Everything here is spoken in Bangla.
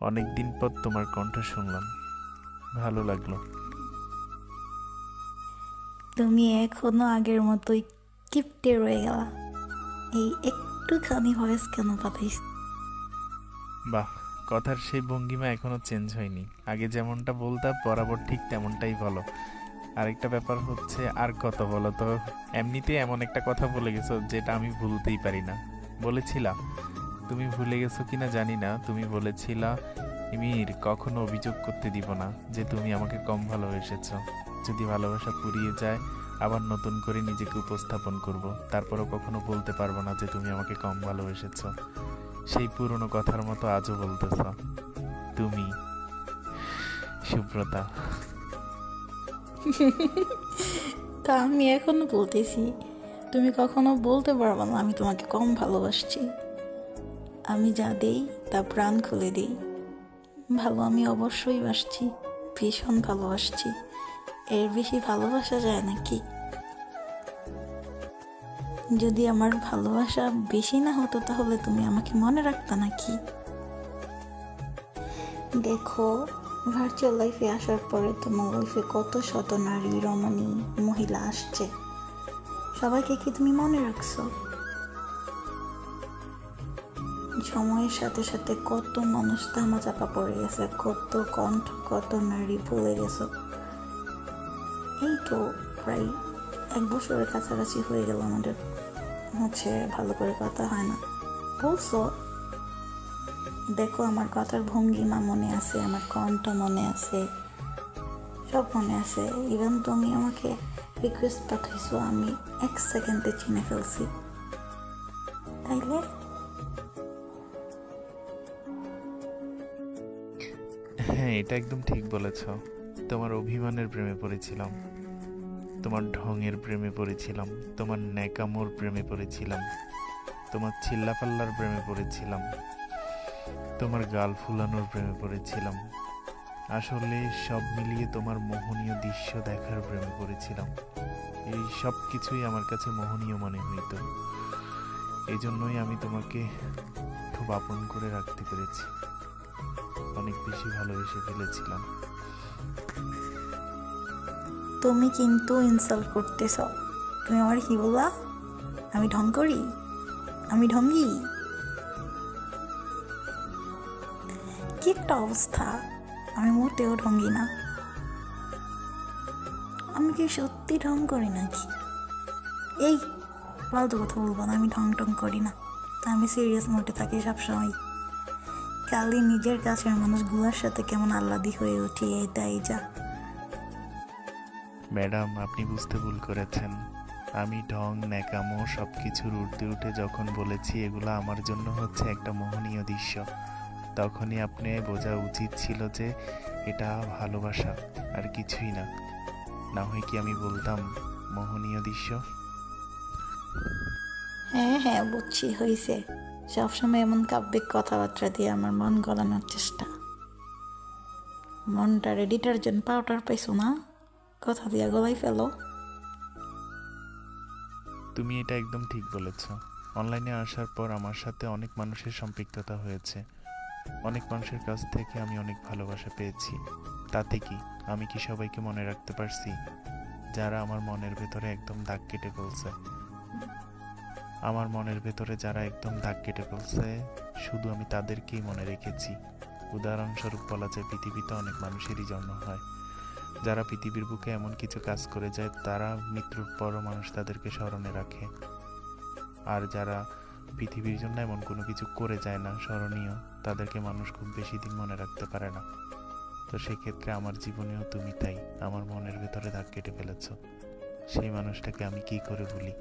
অনেকদিন পর তোমার কণ্ঠ শুনলাম, ভালো লাগলো। তুমি এখনো আগের মতোই কিপটে রয়ে গেলা। এই একটুখানি ভয়েস কেন পাঠাইছ? বাহ, কথার সেই ভঙ্গিমা এখনো চেঞ্জ হয়নি। আগে যেমনটা বলতা বরাবর ঠিক তেমনটাই বলো। আরেকটা ব্যাপার হচ্ছে, আর কত বলো তো, এমনিতেই এমন একটা কথা বলে গেছো যেটা আমি ভুলতেই পারি না। বলেছিলা, তুমি ভুলে গেছো কিনা জানি না, তুমি বলেছিলা মির কখনো অভিযোগ করতে দিব না যে তুমি আমাকে কম ভালোবেসেছো। যদি ভালোবাসা ফুরিয়ে যায় আবার নতুন করে নিজেকে উপস্থাপন করব, তারপরও কখনো বলতে পারবো না যে তুমি আমাকে কম ভালোবেসেছো। সেই পুরনো কথার মতো আজও বলতেছ তুমি, সুব্রতা। তা আমি এখনো বলতেছি, তুমি কখনো বলতে পারবে না আমি তোমাকে কম ভালোবাসছি। আমি যা দেই তা প্রাণ খুলে দিই। ভালো আমি অবশ্যই বাসছি, ভীষণ ভালোবাসছি। এর বেশি ভালোবাসা যায় নাকি? যদি আমার ভালোবাসা বেশি না হতো তাহলে তুমি আমাকে মনে রাখতা নাকি? দেখো, ভার্চুয়াল লাইফে আসার পরে তোমার লাইফে কত শত নারী রমণী মহিলা আসছে, সবাইকে কি তুমি মনে রাখছো? সময়ের সাথে সাথে কত মানুষ ধামাচাপা পড়ে গেছে, কত কণ্ঠ, কত নারী ভুলে গেছো। এই তো প্রায় 1 বছরের কাছাকাছি হয়ে গেল আমাদের ভালো করে কথা হয় না। বলছো, দেখো আমার কথার ভঙ্গিমা মনে আছে, আমার কণ্ঠ মনে আছে, সব মনে আছে। ইভেন তুমি আমাকে রিকোয়েস্ট পাঠাইছো, আমি 1 সেকেন্ডে চিনে ফেলছি। তাইলে হ্যাঁ, এটা একদম ঠিক বলেছ। তোমার অভিমানের প্রেমে পড়েছিলাম, তোমার ঢঙের প্রেমে পড়েছিলাম, তোমার ন্যাকামোর প্রেমে পড়েছিলাম, তোমার চিল্লাপাল্লার প্রেমে পড়েছিলাম, তোমার গাল ফুলানোর প্রেমে পড়েছিলাম। আসলে সব মিলিয়ে তোমার মোহনীয় দৃশ্য দেখার প্রেমে পড়েছিলাম। এই সব কিছুই আমার কাছে মোহনীয় মনে হইতো। এই জন্যই আমি তোমাকে খুব আপন করে রাখতে পেরেছি, অনেক বেশি ভালোবেসে ফেলেছিলাম। তুমি কিন্তু ইনসাল্ট করতেছ। তুমি আমার কি বললা? আমি ঢং করি? আমি ঢঙ্গি? কি একটা অবস্থা! আমি মোটেও ঢঙ্গি না। আমি কি সত্যি ঢং করি নাকি? এই ফালতু কথা বলবো না, আমি ঢং টং করি না। আমি সিরিয়াস মোডে থাকি সবসময়। খালি নিজের কাছের মানুষগুলোর সাথে কেমন আহ্লাদি হয়ে উঠি, এটাই যা। ম্যাডাম, আপনি বুঝতে ভুল করেছেন। আমি ঢং ন্যাকামো সব কিছুর ঊর্ধ্বে উঠে যখন বলেছি এগুলো আমার জন্য হচ্ছে একটা মোহনীয় দৃশ্য, তখনই আপনি বোঝা উচিত ছিল যে এটা ভালোবাসা আর কিছুই না। না হয় কি আমি বলতাম মোহনীয় দৃশ্য? হ্যাঁ হ্যাঁ, বুঝছি, হয়েছে। সবসময় এমন কাব্যিক কথাবার্তা দিয়ে আমার মন গলানোর চেষ্টা। মনটারে ডিটারজেন্ট পাউডার পাইছো না, কথা দিয়া গলাই ফেলো। তুমি এটা একদম ঠিক বলেছ। অনলাইনে আসার পর আমার সাথে অনেক মানুষের সম্পৃক্ততা হয়েছে, অনেক মানুষের কাছ থেকে আমি অনেক ভালোবাসা পেয়েছি। তাতে কি আমি কি সবাইকে মনে রাখতে পারছি? যারা আমার মনের ভেতরে একদম দাগ কেটে ফেলছে, আমার মনের ভেতরে যারা একদম দাগ কেটে ফেলছে, শুধু আমি তাদেরকেই মনে রেখেছি। উদাহরণস্বরূপ বলা যায়, পৃথিবীতে অনেক মানুষেরই জন্ম হয়, যারা পৃথিবীর বুকে এমন কিছু কাজ করে যায় তারা মৃত্যুর পরও মানুষ তাদেরকে স্মরণে রাখে। আর যারা পৃথিবীর জন্য এমন কোনো কিছু করে যায় না স্মরণীয়, তাদেরকে মানুষ খুব বেশি দিন মনে রাখতে পারে না। তো সেক্ষেত্রে আমার জীবনেও তুমি তাই আমার মনের ভেতরে দাগ কেটে ফেলেছ। সেই মানুষটাকে আমি কি করে ভুলি?